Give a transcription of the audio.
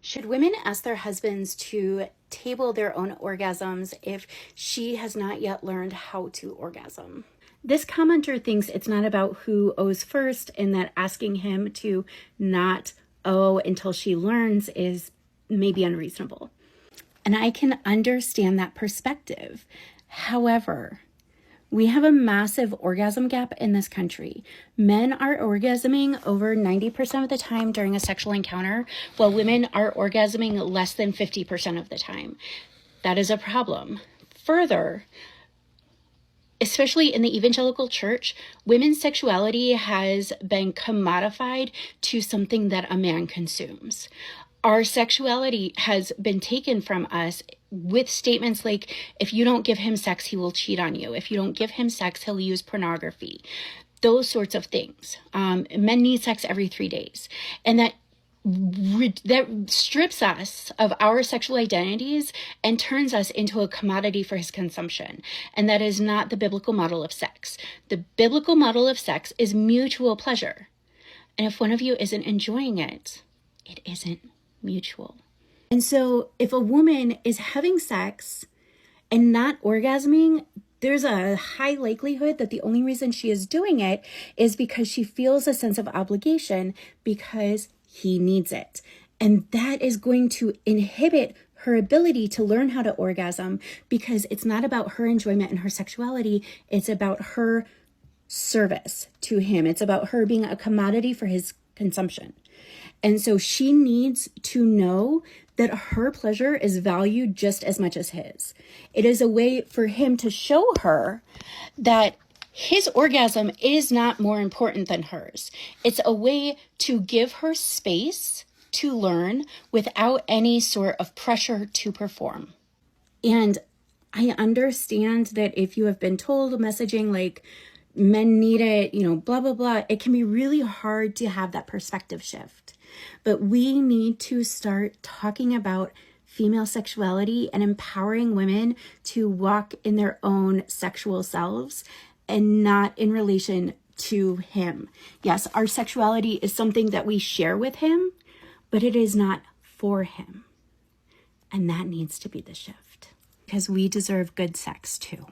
Should women ask their husbands to table their own orgasms if she has not yet learned how to orgasm? This commenter thinks it's not about who owes first, and that asking him to not owe until she learns is maybe unreasonable. And I can understand that perspective. However, we have a massive orgasm gap in this country. Men are orgasming over 90% of the time during a sexual encounter, while women are orgasming less than 50% of the time. That is a problem. Further, especially in the evangelical church, women's sexuality has been commodified to something that a man consumes. Our sexuality has been taken from us with statements like, if you don't give him sex, he will cheat on you. If you don't give him sex, he'll use pornography. Those sorts of things. Men need sex every 3 days. And that strips us of our sexual identities and turns us into a commodity for his consumption. And that is not the biblical model of sex. The biblical model of sex is mutual pleasure. And if one of you isn't enjoying it, it isn't mutual. And so if a woman is having sex and not orgasming, there's a high likelihood that the only reason she is doing it is because she feels a sense of obligation because he needs it. And that is going to inhibit her ability to learn how to orgasm, because it's not about her enjoyment and her sexuality. It's about her service to him. It's about her being a commodity for his consumption. And so she needs to know that her pleasure is valued just as much as his. It is a way for him to show her that his orgasm is not more important than hers. It's a way to give her space to learn without any sort of pressure to perform. And I understand that if you have been told messaging like, men need it, blah, blah, blah, it can be really hard to have that perspective shift. But we need to start talking about female sexuality and empowering women to walk in their own sexual selves and not in relation to him. Yes, our sexuality is something that we share with him, but it is not for him. And that needs to be the shift, because we deserve good sex too.